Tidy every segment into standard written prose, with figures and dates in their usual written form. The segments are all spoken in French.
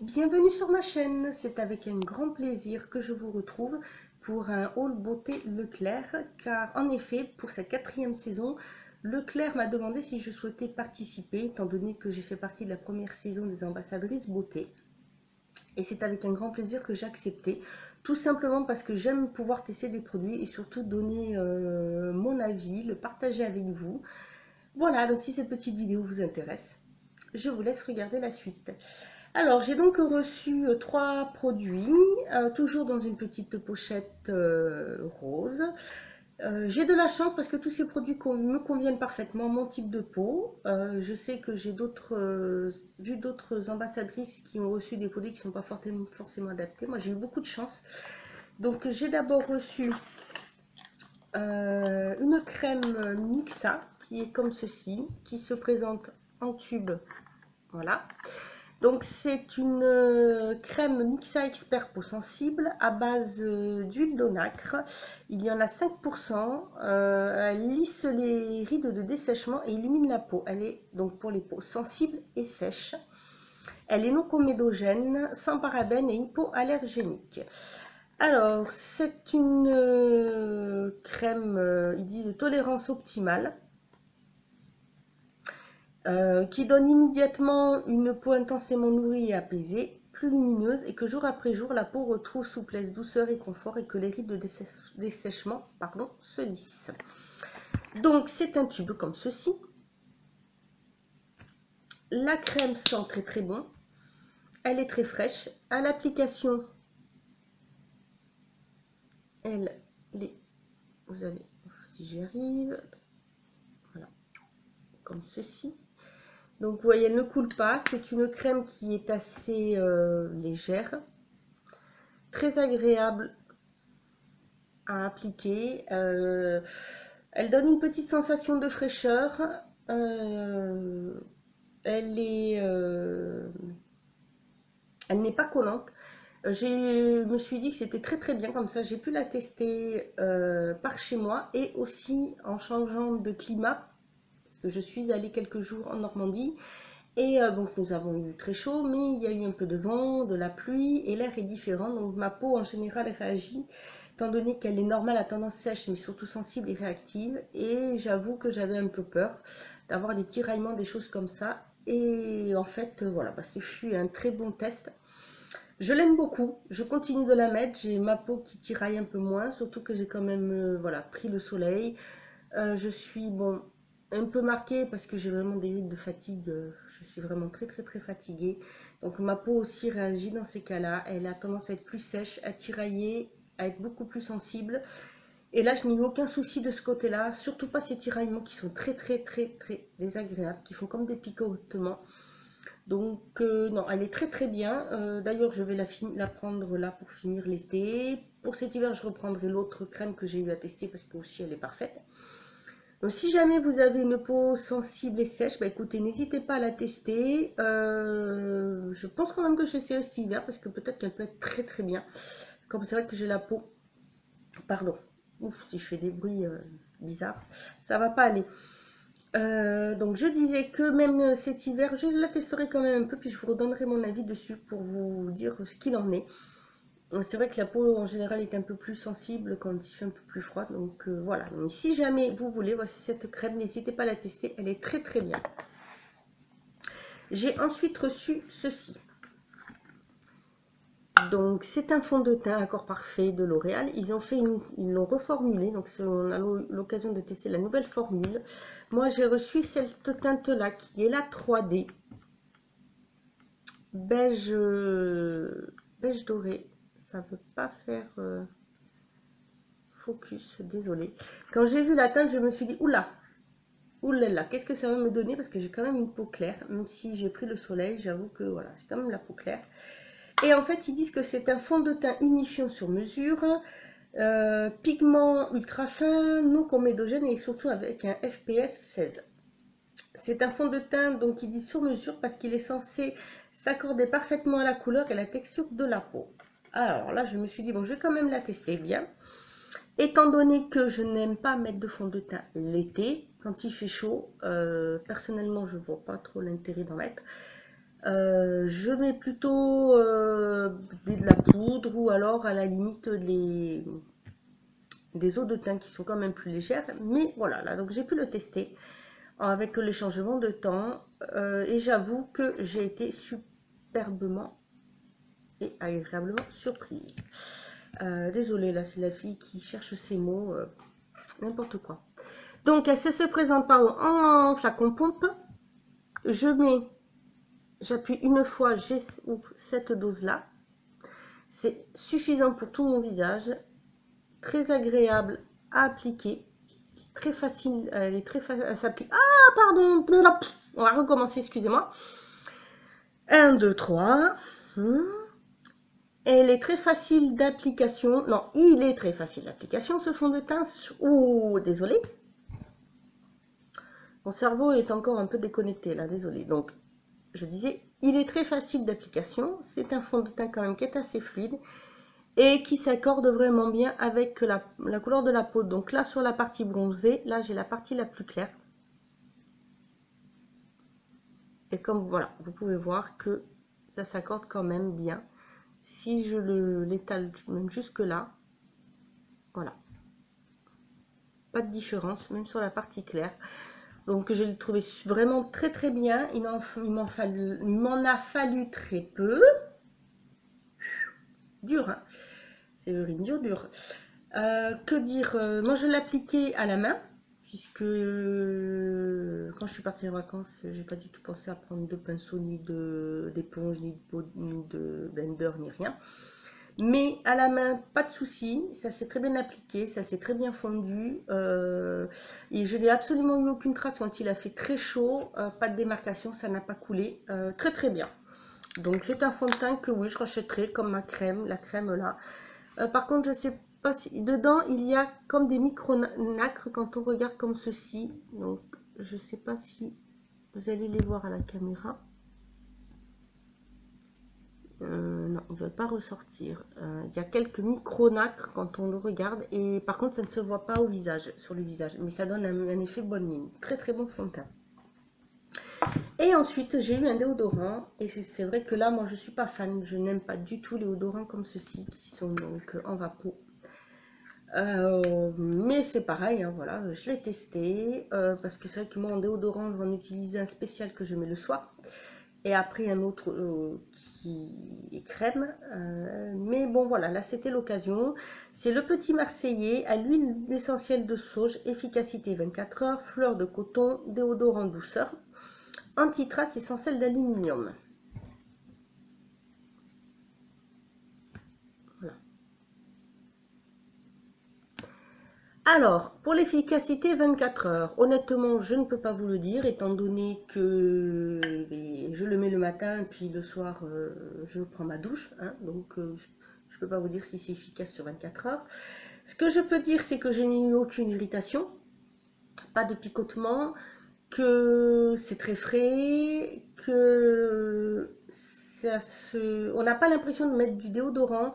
Bienvenue sur ma chaîne, c'est avec un grand plaisir que je vous retrouve pour un haul beauté Leclerc, car en effet pour cette 4e saison, Leclerc m'a demandé si je souhaitais participer, étant donné que j'ai fait partie de la première saison des ambassadrices beauté. Et c'est avec un grand plaisir que j'ai accepté, tout simplement parce que j'aime pouvoir tester des produits et surtout donner mon avis, le partager avec vous. Voilà, donc si cette petite vidéo vous intéresse, je vous laisse regarder la suite. Alors, j'ai donc reçu 3 produits, toujours dans une petite pochette rose. J'ai de la chance parce que tous ces produits me conviennent parfaitement, mon type de peau. Je sais que j'ai vu d'autres ambassadrices qui ont reçu des produits qui ne sont pas forcément adaptés. Moi, j'ai eu beaucoup de chance. Donc, j'ai d'abord reçu une crème Mixa qui est comme ceci, qui se présente en tube. Voilà. Donc c'est une crème Mixa Expert peau sensible à base d'huile de nacre. Il y en a 5%. Elle lisse les rides de dessèchement et illumine la peau. Elle est donc pour les peaux sensibles et sèches. Elle est non comédogène, sans parabènes et hypoallergénique. Alors c'est une crème, ils disent de tolérance optimale. Qui donne immédiatement une peau intensément nourrie et apaisée, plus lumineuse, et que jour après jour, la peau retrouve souplesse, douceur et confort, et que les rides de dessèchement se lissent. Donc c'est un tube comme ceci. La crème sent très très bon. Elle est très fraîche. À l'application, vous allez, si j'y arrive, voilà, comme ceci. Donc vous voyez, elle ne coule pas, c'est une crème qui est assez légère, très agréable à appliquer. Elle donne une petite sensation de fraîcheur. Elle n'est pas collante. Je me suis dit que c'était très très bien comme ça. J'ai pu la tester par chez moi et aussi en changeant de climat. Parce que je suis allée quelques jours en Normandie. Et donc nous avons eu très chaud, mais il y a eu un peu de vent, de la pluie et l'air est différent. Donc ma peau en général réagit, étant donné qu'elle est normale à tendance sèche, mais surtout sensible et réactive. Et j'avoue que j'avais un peu peur d'avoir des tiraillements, des choses comme ça. Et en fait, voilà, bah, ce fut un très bon test. Je l'aime beaucoup, je continue de la mettre. J'ai ma peau qui tiraille un peu moins, surtout que j'ai quand même voilà, pris le soleil. Je suis un peu marquée parce que j'ai vraiment des rides de fatigue. Je suis vraiment très très très fatiguée. Donc ma peau aussi réagit dans ces cas-là. Elle a tendance à être plus sèche, à tirailler, à être beaucoup plus sensible. Et là, je n'ai eu aucun souci de ce côté-là. Surtout pas ces tiraillements qui sont très très très très désagréables, qui font comme des picotements. Donc non, elle est très très bien. D'ailleurs, je vais la prendre là pour finir l'été. Pour cet hiver, je reprendrai l'autre crème que j'ai eu à tester parce que aussi elle est parfaite. Donc, si jamais vous avez une peau sensible et sèche, bah écoutez, n'hésitez pas à la tester. Je pense quand même que je l'essaierai cet hiver parce que peut-être qu'elle peut être très très bien. Comme c'est vrai que j'ai la peau, pardon, ouf, si je fais des bruits bizarres, ça va pas aller. Donc je disais que même cet hiver, je la testerai quand même un peu, puis je vous redonnerai mon avis dessus pour vous dire ce qu'il en est. C'est vrai que la peau en général est un peu plus sensible quand il fait un peu plus froid, donc voilà. Mais si jamais vous voulez, voici cette crème, n'hésitez pas à la tester, elle est très très bien. J'ai ensuite reçu ceci. Donc c'est un fond de teint Accord Parfait de L'Oréal. Ils l'ont reformulé, donc on a l'occasion de tester la nouvelle formule. Moi j'ai reçu cette teinte là qui est la 3D beige beige doré. Ça veut pas faire focus, désolé. Quand j'ai vu la teinte, je me suis dit oula, oulala, qu'est-ce que ça va me donner, parce que j'ai quand même une peau claire, même si j'ai pris le soleil, j'avoue que voilà, c'est quand même la peau claire. Et en fait, ils disent que c'est un fond de teint unifiant sur mesure, pigment ultra fin, non comédogène et surtout avec un FPS 16. C'est un fond de teint donc qui dit sur mesure parce qu'il est censé s'accorder parfaitement à la couleur et la texture de la peau. Alors là, je me suis dit, bon, je vais quand même la tester bien. Étant donné que je n'aime pas mettre de fond de teint l'été, quand il fait chaud, personnellement, je ne vois pas trop l'intérêt d'en mettre. Je mets plutôt de la poudre ou alors à la limite des eaux de teint qui sont quand même plus légères. Mais voilà, là, donc j'ai pu le tester avec les changements de temps et j'avoue que j'ai été superbement et agréablement surprise. Désolée, là, c'est la fille qui cherche ses mots, n'importe quoi. Donc, ça se présente en flacon pompe. J'appuie une fois, j'ai cette dose-là. C'est suffisant pour tout mon visage. Très agréable à appliquer. Très facile, elle est très facile à s'appliquer. Ah, pardon, on va recommencer, excusez-moi. 1, 2, 3. Elle est très facile d'application. Non, il est très facile d'application, ce fond de teint. Oh, désolé. Mon cerveau est encore un peu déconnecté, là, désolé. Donc, je disais, il est très facile d'application. C'est un fond de teint quand même qui est assez fluide et qui s'accorde vraiment bien avec la couleur de la peau. Donc là, sur la partie bronzée, là, j'ai la partie la plus claire. Et comme, voilà, vous pouvez voir que ça s'accorde quand même bien. Si je l'étale même jusque là, voilà, pas de différence même sur la partie claire. Donc je l'ai trouvé vraiment très très bien. Il m'en a fallu très peu. Dur, hein, c'est urine dur. Que dire, moi je l'appliquais à la main puisque quand je suis partie en vacances, j'ai pas du tout pensé à prendre de pinceau, ni d'éponge, ni de blender, ni rien. Mais à la main, pas de souci, ça s'est très bien appliqué, ça s'est très bien fondu. Et je n'ai absolument eu aucune trace quand il a fait très chaud, pas de démarcation, ça n'a pas coulé. Très très bien. Donc c'est un fond de teint que oui, je rachèterai comme ma crème, la crème là. Par contre, je sais pas si dedans il y a comme des micro-nacres quand on regarde comme ceci. Donc je sais pas si vous allez les voir à la caméra. Non, il ne veut pas ressortir. Il y a quelques micro-nacres quand on le regarde. Et par contre, ça ne se voit pas au visage, sur le visage. Mais ça donne un effet bonne mine. Très très bon fond de teint. Et ensuite, j'ai eu un déodorant. Et c'est vrai que là, moi, je ne suis pas fan. Je n'aime pas du tout les déodorants comme ceci, qui sont donc en vapeau. Mais c'est pareil, hein, voilà, je l'ai testé. Parce que c'est vrai que moi, en déodorant, je vais en utiliser un spécial que je mets le soir. Et après un autre qui est crème, mais bon voilà, là c'était l'occasion. C'est le Petit Marseillais à l'huile essentielle de sauge, efficacité 24 heures, fleur de coton, déodorant douceur, anti-trace et sans sel d'aluminium. Voilà. Alors, pour l'efficacité 24 heures, honnêtement, je ne peux pas vous le dire, étant donné que je le mets le matin, et puis le soir, je prends ma douche, hein, donc je ne peux pas vous dire si c'est efficace sur 24 heures. Ce que je peux dire, c'est que je n'ai eu aucune irritation, pas de picotement, que c'est très frais, que on n'a pas l'impression de mettre du déodorant.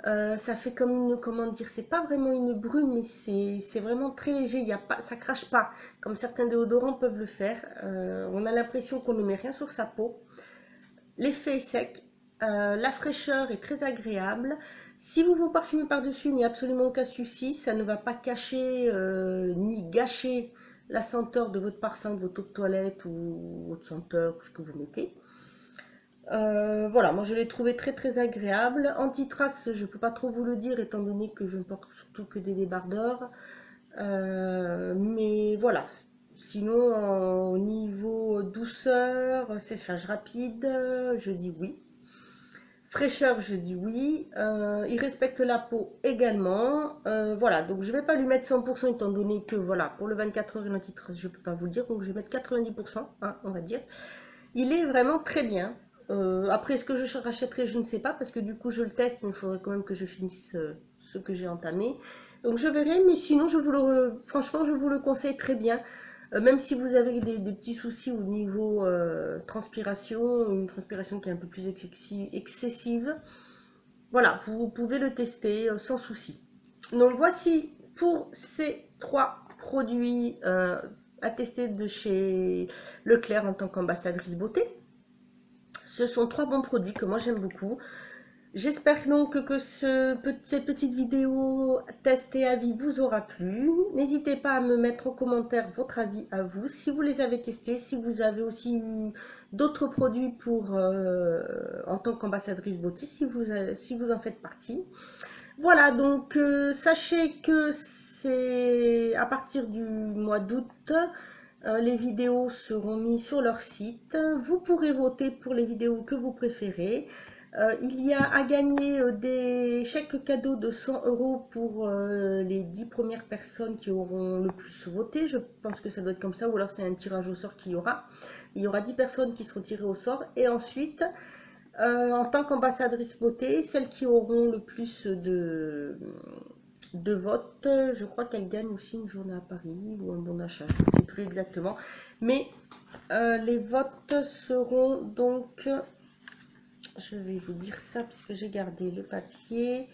Ça fait comme une, comment dire, c'est pas vraiment une brume, mais c'est vraiment très léger, y a pas, ça crache pas, comme certains déodorants peuvent le faire. On a l'impression qu'on ne met rien sur sa peau. L'effet est sec, la fraîcheur est très agréable. Si vous vous parfumez par-dessus, il n'y a absolument aucun souci, ça ne va pas cacher ni gâcher la senteur de votre parfum, de votre eau de toilette ou votre senteur, ce que vous mettez. Voilà, moi je l'ai trouvé très très agréable. Anti-trace, je ne peux pas trop vous le dire étant donné que je ne porte surtout que des débardeurs. Mais voilà, sinon au niveau douceur, séchage rapide, je dis oui. Fraîcheur, je dis oui. Il respecte la peau également. Voilà, donc je ne vais pas lui mettre 100% étant donné que voilà, pour le 24 heures et l'anti-trace, je ne peux pas vous le dire. Donc je vais mettre 90%, hein, on va dire. Il est vraiment très bien. Après, est-ce que je rachèterai? Je ne sais pas, parce que du coup, je le teste, mais il faudrait quand même que je finisse ce que j'ai entamé. Donc, je verrai, mais sinon, franchement, je vous le conseille très bien. Même si vous avez des petits soucis au niveau transpiration, une transpiration qui est un peu plus excessive, voilà, vous pouvez le tester sans souci. Donc, voici pour ces 3 produits à tester de chez Leclerc en tant qu'ambassadrice beauté. Ce sont 3 bons produits que moi j'aime beaucoup. J'espère donc que cette petite vidéo test et avis vous aura plu. N'hésitez pas à me mettre en commentaire votre avis à vous, si vous les avez testés, si vous avez aussi eu d'autres produits pour, en tant qu'ambassadrice beauté, si vous en faites partie. Voilà, donc sachez que c'est à partir du mois d'août, les vidéos seront mises sur leur site. Vous pourrez voter pour les vidéos que vous préférez. Il y a à gagner des chèques cadeaux de 100 € pour les 10 premières personnes qui auront le plus voté. Je pense que ça doit être comme ça, ou alors c'est un tirage au sort qu'il y aura. Il y aura 10 personnes qui seront tirées au sort. Et ensuite, en tant qu'ambassadrice beauté, celles qui auront le plus de votes, je crois qu'elles gagnent aussi une journée à Paris ou un bon d'achat, je ne sais plus exactement. Mais les votes seront donc, je vais vous dire ça puisque j'ai gardé le papier.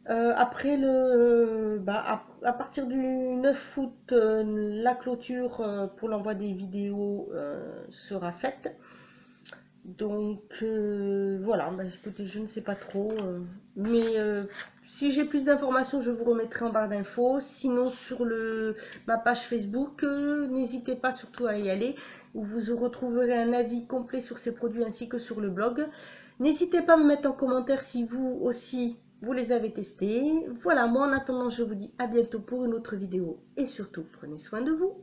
Après à partir du 9 août, la clôture pour l'envoi des vidéos sera faite. Donc voilà, écoutez, je ne sais pas trop, mais si j'ai plus d'informations, je vous remettrai en barre d'infos. Sinon, sur ma page Facebook, n'hésitez pas surtout à y aller, où vous retrouverez un avis complet sur ces produits ainsi que sur le blog. N'hésitez pas à me mettre en commentaire si vous aussi, vous les avez testés. Voilà, moi en attendant, je vous dis à bientôt pour une autre vidéo et surtout, prenez soin de vous.